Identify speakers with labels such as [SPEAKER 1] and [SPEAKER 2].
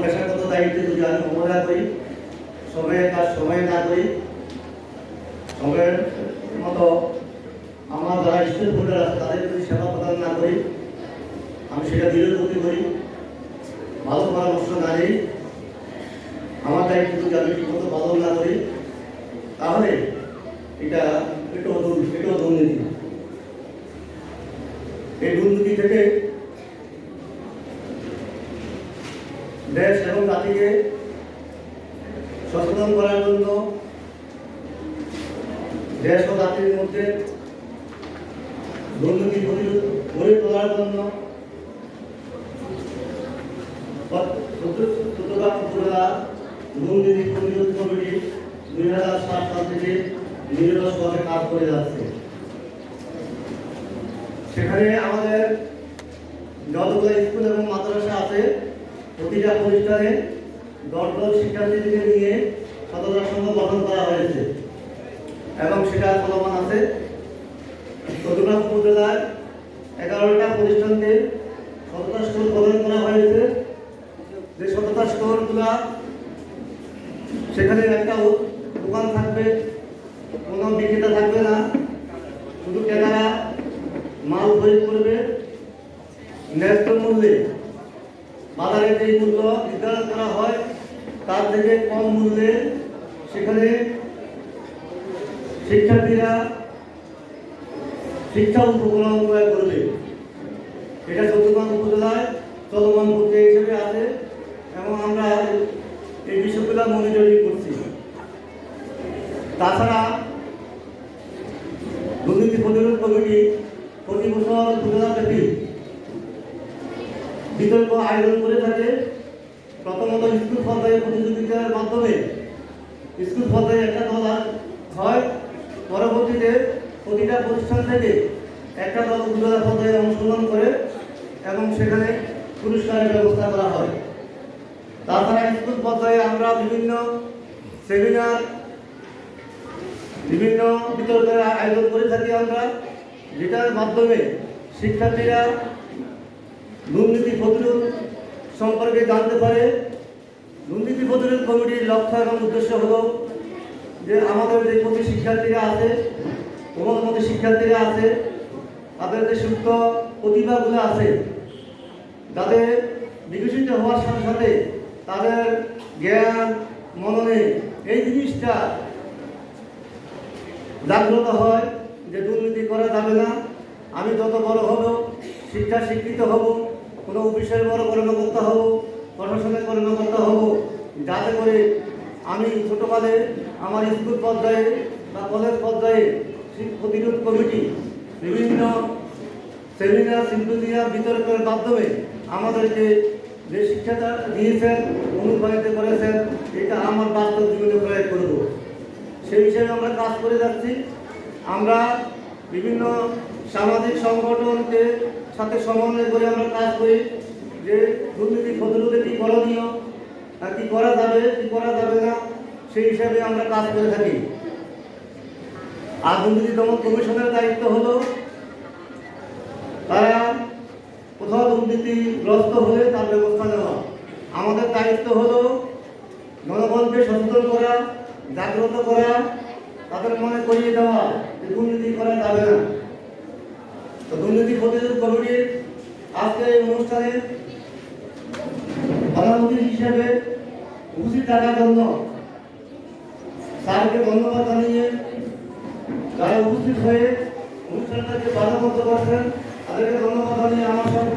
[SPEAKER 1] পেশাগত দায়িত্বে যদি আমি অবহেলা করি, সময়ের কাজ সময়ে না করি, সময়ের মতো আমার যারা স্টেক হোল্ডার আছে তাদের যদি সেবা প্রদান না করি, আমি সেটা দৃঢ়গতি করি, ভালো পরামর্শ না দিই, আমার দায়িত্ব যদি আমি ঠিকমতো পালন না করি, তাহলে এটাও দুর্নীতি। এই দুর্নীতি থেকে দেশ এবং জাতিকে সচেতন করার জন্য, দেশ ও জাতির মধ্যে দুর্নীতি প্রতিরোধ গড়ে তোলার জন্য চট্টগ্রাম উপজেলা দুর্নীতি প্রতিরোধ কমিটি 2007 সাল থেকে নিরলসভাবে কাজ করে যাচ্ছে। সেখানে আমাদের যতগুলো স্কুল এবং মাদ্রাসা আছে, প্রতিটা প্রতিষ্ঠানে 10 জন শিক্ষার্থীদের নিয়ে সততা সংঘ গঠন করা হয়েছে এবং সেটা চলমান আছে। চট্টগ্রাম উপজেলায় 11টা প্রতিষ্ঠানকে সততা স্টোর প্রদান করা হয়েছে। যে সততা স্টোরগুলা, সেখানে একটা দোকান থাকবে, কোনো বিক্রেতা থাকবে না, শুধু ক্রেতারা মাল খরিদ করবে, ন্যায্য মূল্যে বাজারে যে মূল্য নির্ধারণ করা হয় তার থেকে কম মূল্যে সেখানে শিক্ষার্থীরা শিক্ষা উপকরণ ক্রয় করবে। এটা চট্টগ্রাম উপজেলায় চলমান প্রক্রিয়া হিসেবে আছে এবং আমরা এই বিষয়গুলো মনিটরিং করছি। তাছাড়া দুর্নীতি প্রতিরোধ কমিটি প্রতি বছর উপজেলাব্যাপী বিতর্ক আয়োজন করে থাকে। প্রথমত স্কুল পর্যায়ে প্রতিযোগিতার মাধ্যমে স্কুল পর্যায়ে একটা দল হয়, পরবর্তীতে প্রতিটা প্রতিষ্ঠান থেকে একটা দল উপজেলা পর্যায়ে অংশগ্রহণ করে এবং সেখানে পুরস্কারের ব্যবস্থা করা হয়। তাছাড়া স্কুল পর্যায়ে আমরা বিভিন্ন সেমিনার, বিভিন্ন বিতর্কের আয়োজন করে থাকি আমরা, যেটার মাধ্যমে শিক্ষার্থীরা দুর্নীতি প্রতিরোধ সম্পর্কে জানতে পারে। দুর্নীতি প্রতিরোধ কমিটির লক্ষ্য এবং উদ্দেশ্য হলো যে আমাদের যে প্রতি শিক্ষার্থীরা আছে, কোমলমতি শিক্ষার্থীরা আছে, তাদের যে সুপ্ত প্রতিভাগুলো আছে, যাতে বিকশিত হওয়ার সাথে সাথে তাদের জ্ঞান মননে এই জিনিসটা জাগ্রত হয় যে দুর্নীতি করা যাবে না। আমি যত বড় হব, শিক্ষা শিক্ষিত হব, কোনো অফিসের বড় কর্মকর্তা হব, প্রশাসনের কর্মকর্তা হব, যাতে করে আমি ছোটোকালে আমার স্কুল পর্যায়ে বা কলেজ পর্যায়ে প্রতিরোধ কমিটি বিভিন্ন সেমিনার, সিম্পোজিয়াম, বিতর্কের মাধ্যমে আমাদেরকে যে শিক্ষাটা দিয়েছেন, অনুপ্রাণিত করেছেন, এটা আমার বাস্তব জীবনে প্রয়োগ করব। সেই হিসেবে আমরা কাজ করে যাচ্ছি। আমরা বিভিন্ন সামাজিক সংগঠনকে সাথে সমন্বয় করে আমরা কাজ করি যে দুর্নীতি প্রতিরোধে কী করণীয়, কী করা যাবে, কী করা যাবে না, সেই হিসাবে আমরা কাজ করে থাকি। আর দুর্নীতি দমন কমিশনের দায়িত্ব হলো তারা কোথাও দুর্নীতিগ্রস্ত হলে তার ব্যবস্থা নেওয়া। আমাদের দায়িত্ব হলো জনগণকে সচেতন করা, জাগ্রত করা, তাদের মনে করিয়ে দেওয়া যে দুর্নীতি করা যাবে না। তো দুর্নীতি প্রতিরোধ কমিটির আজকে এই অনুষ্ঠানে প্রধান অতিথি হিসেবে উপস্থিত থাকার জন্য স্যারকে ধন্যবাদ জানিয়ে যারা উপস্থিত হয়ে অনুষ্ঠানটাকে বাধাগ্রস্ত করছেন তাদেরকে ধন্যবাদ জানিয়ে আমার